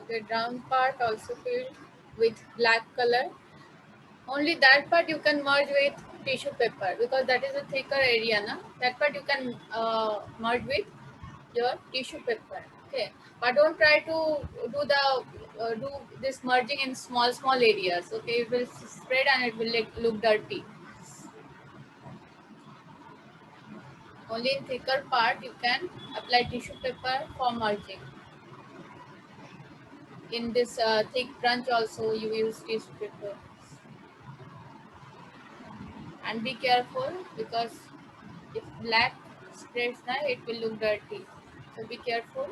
The round part also filled with black color. Only that part you can merge with tissue paper because that is a thicker area, na? That part you can merge with your tissue paper. Okay, but don't try to do this merging in small areas. Okay, it will spread and it will look dirty. Only in thicker part you can apply tissue paper for merging. In this thick crunch also you use tissue paper. And be careful because if black spreads now it will look dirty. So be careful.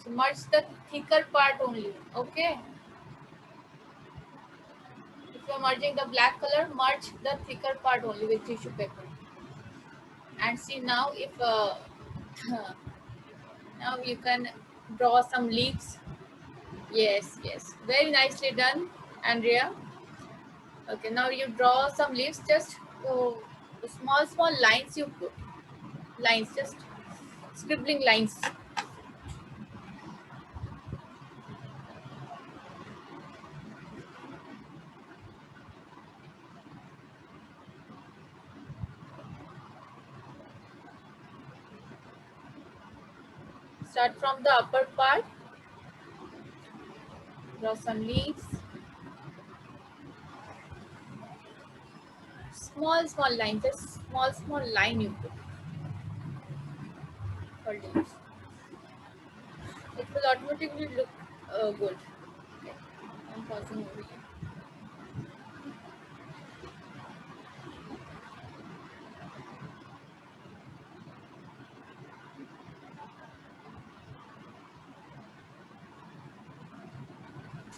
So merge the thicker part only. Okay. If you are merging the black color, merge the thicker part only with tissue paper. And see now if now you can draw some leaves. Yes, yes. Very nicely done, Andrea. Okay, now you draw some leaves. Just small lines you put. Lines, just scribbling lines. Start from the upper part. Draw some leaves. Small line, just small line you put for leaves. It will automatically look good. Okay. I'm pausing over here.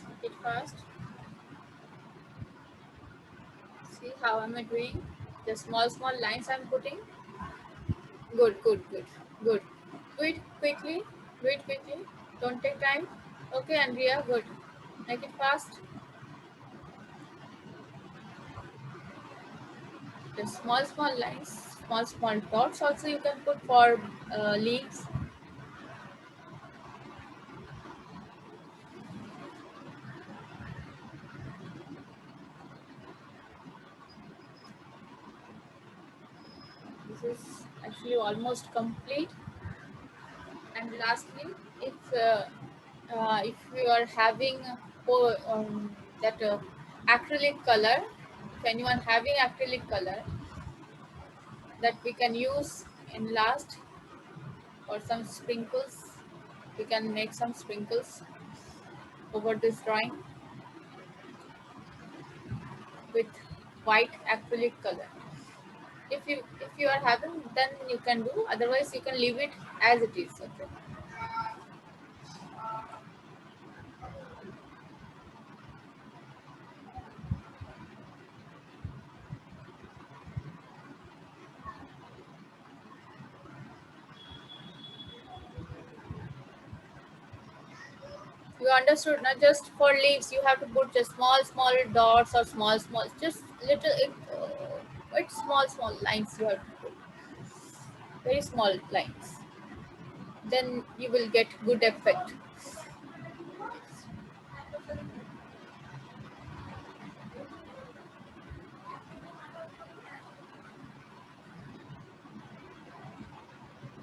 Make it fast. See how am I doing? The small lines I'm putting. Good. Do it quickly. Do it quickly. Don't take time. Okay, Andrea, good. Make it fast. The small lines, small dots also you can put for leaves. This is actually almost complete. And lastly, if you are having that acrylic color, if anyone having acrylic color that we can use in last or some sprinkles, we can make some sprinkles over this drawing with white acrylic color. If you are having, then you can do. Otherwise, you can leave it as it is. Okay. You understood? Not just for leaves, you have to put just small dots or small, just little. It's small lines. You have to put very small lines. Then you will get good effect.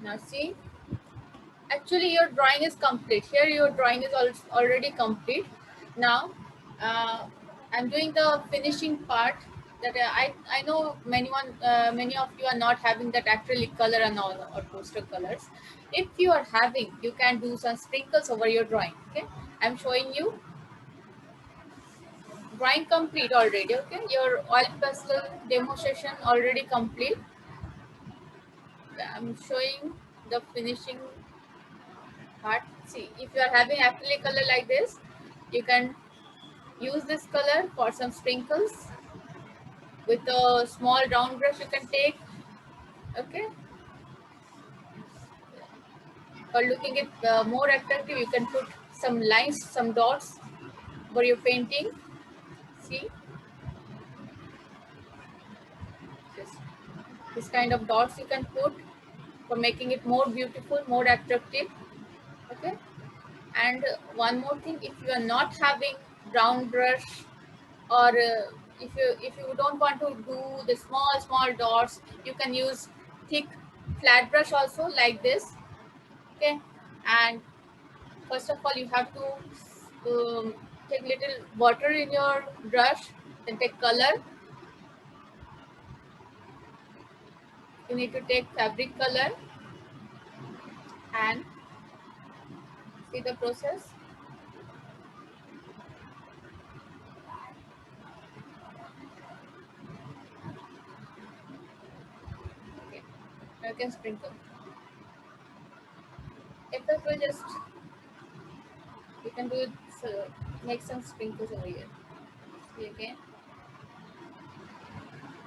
Now see, actually your drawing is complete. Here your drawing is already complete. Now uh, I'm doing the finishing part. That I know many of you are not having that acrylic color and all or poster colors. If you are having, you can do some sprinkles over your drawing. Okay, I'm showing you. drawing complete already. Okay, your oil pastel demonstration already complete. I'm showing the finishing part. See, if you are having acrylic color like this, you can use this color for some sprinkles. With a small round brush you can take. Okay, for looking it more attractive, you can put some lines, some dots for your painting. See, just this kind of dots you can put for making it more beautiful, more attractive. Okay, and one more thing, if you are not having brown brush, or if you don't want to do the small dots, you can use thick flat brush also, like this. Okay, and first of all you have to take little water in your brush, then take color. You need to take fabric color and see the process. Okay, now you can sprinkle. If that will just, you can do it, so make some sprinkles over here. See again,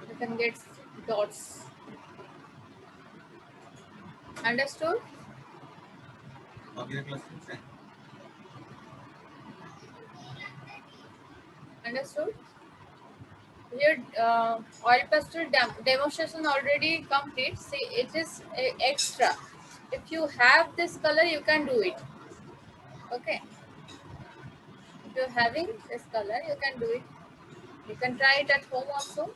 you can get dots. Understood? Understood? Your oil pastel demonstration already complete. See, it is extra. If you have this color, you can do it. Okay. If you're having this color, you can do it. You can try it at home also.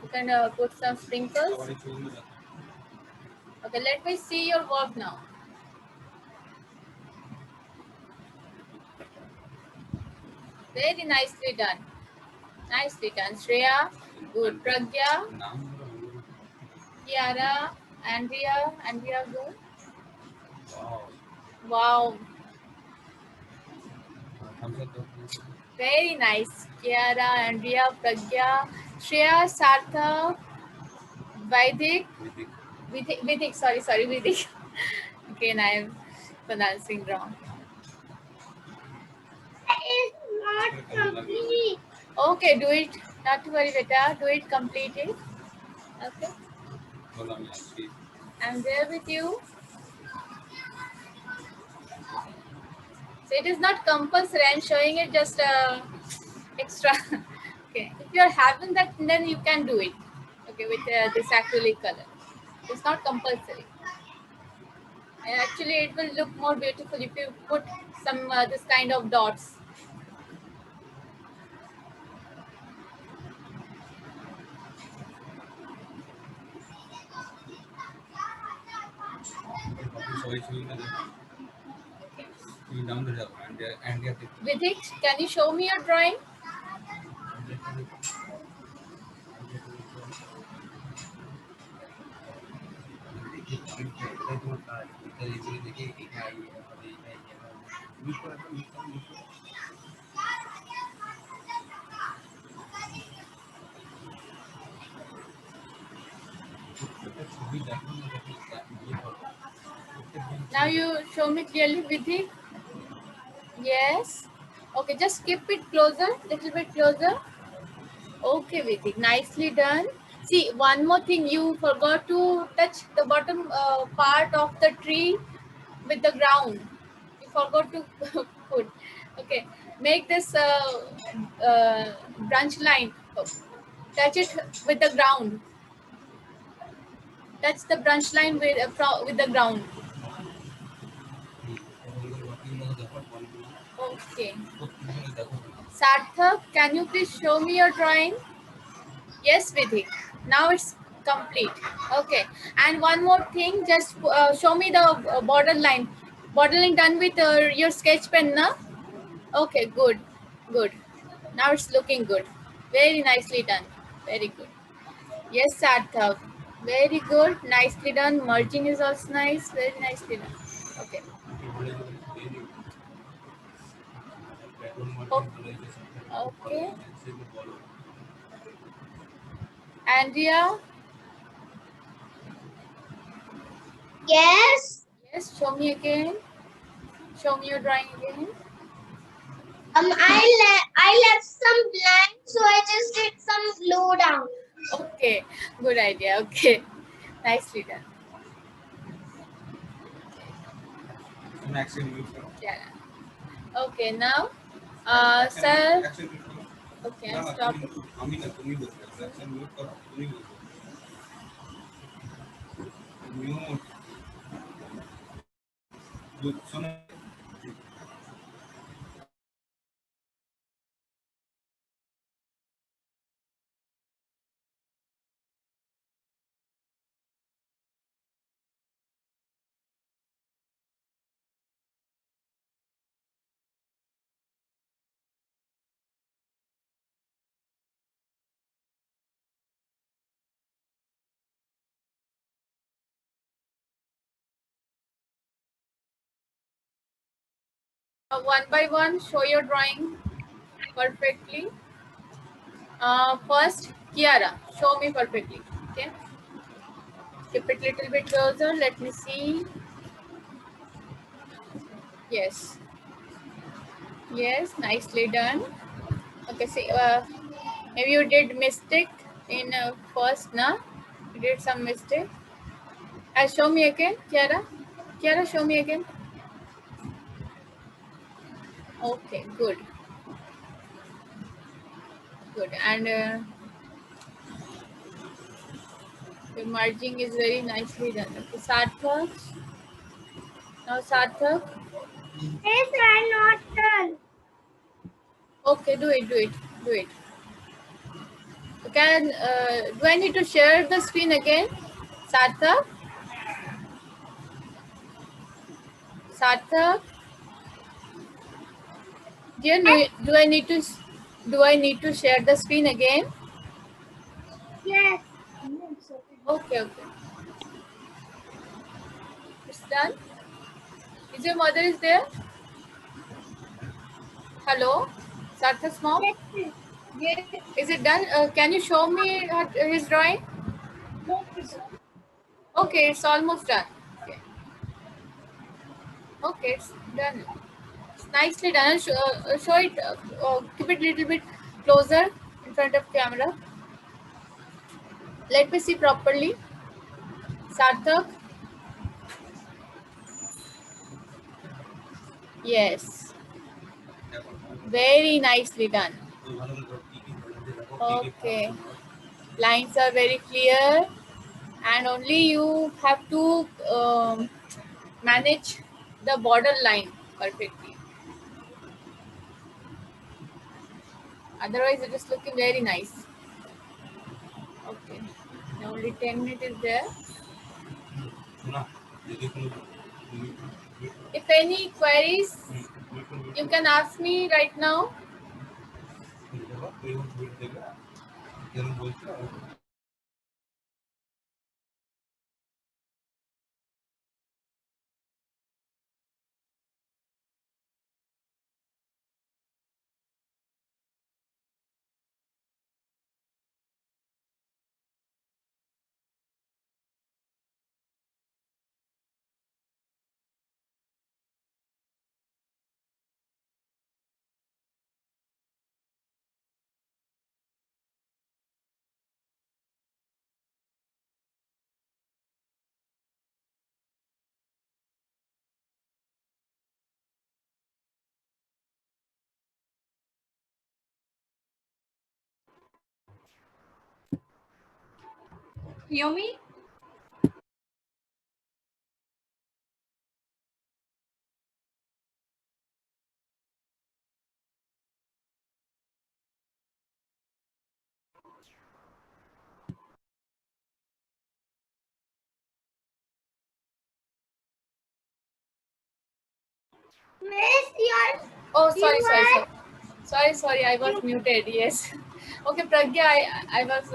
You can put some sprinkles. Okay, let me see your work now. Very nicely done. Nicely done. Shreya, good. Pragya, Kiara, Andrea, good. Wow, very nice. Kiara, Andrea, Pragya, Shreya, Sartha, Vaidik, Vidik, sorry, Vidik. Again, I am pronouncing wrong. It's not complete. Okay, do it. Not to worry, beta. Do it, complete it. Okay. I'm there with you. So it is not compulsory. I'm showing it just extra. Okay. If you are having that, then you can do it. Okay, with this acrylic color. It's not compulsory. And actually, it will look more beautiful if you put some this kind of dots. Vidit, can you show me your drawing? Now you show me clearly, Vidit. Yes. Okay, just keep it closer, little bit closer. Okay, Vidit, nicely done. See, one more thing, you forgot to touch the bottom part of the tree with the ground. You forgot to put. Okay, make this branch line. Touch it with the ground. Touch the branch line with the ground. Okay. Sarthak, can you please show me your drawing? Yes, Vidhi. Now it's complete. Okay. And one more thing, just show me the border line. Border line done with your sketch pen, na? Okay, good. Good. Now it's looking good. Very nicely done. Very good. Yes, Sarthak. Very good. Nicely done. Merging is also nice. Very nicely done. Okay. Oh, Okay. Andrea, Yes. yes, show me again. Show me your drawing again. I left some blank, so I just did some glue down. Okay, good idea. Okay, nicely done. Yeah. Okay, now, sir. Okay, stop. One by one, show your drawing perfectly. First, Kiara, show me perfectly. Okay, keep it little bit closer. Let me see. Yes, yes, nicely done. Okay, see, maybe you did mistake in first, na? You did some mistake. Show me again, Kiara. Kiara, show me again. Okay, good, good. And the merging is very nicely done. Okay, Sarthak. Now Sarthak. Yes, I'm not done. Okay, do it, do it, do it. Can do I need to share the screen again? Sarthak? Sarthak? Dear, do I need to share the screen again? Yes. Okay, okay. It's done. Is your mother is there? Hello? Sarthak's mom? Yes. Is it done? Can you show me his drawing? Okay, it's almost done. Okay, okay, it's done. It's nicely done. Show it. Keep it a little bit closer in front of camera. Let me see properly. Sarthak. Yes. Very nicely done. Okay. Lines are very clear, and only you have to manage the border line perfectly. Otherwise, it is looking very nice. Okay. Now only 10 minutes is there. If any queries, you can ask me right now. Hear me? Miss, Oh, you are. sorry. I was muted. Yes. Okay, Pragya, I was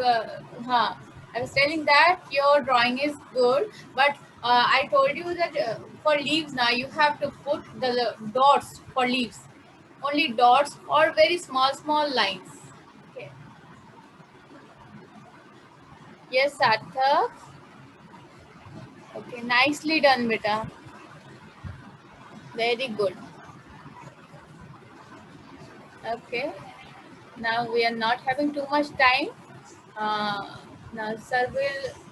telling that your drawing is good, but I told you that for leaves now you have to put the dots for leaves. only dots or very small lines. Okay. Yes, Sarthak. Okay, nicely done, beta. Very good. Okay. Now we are not having too much time. Uh, now sir will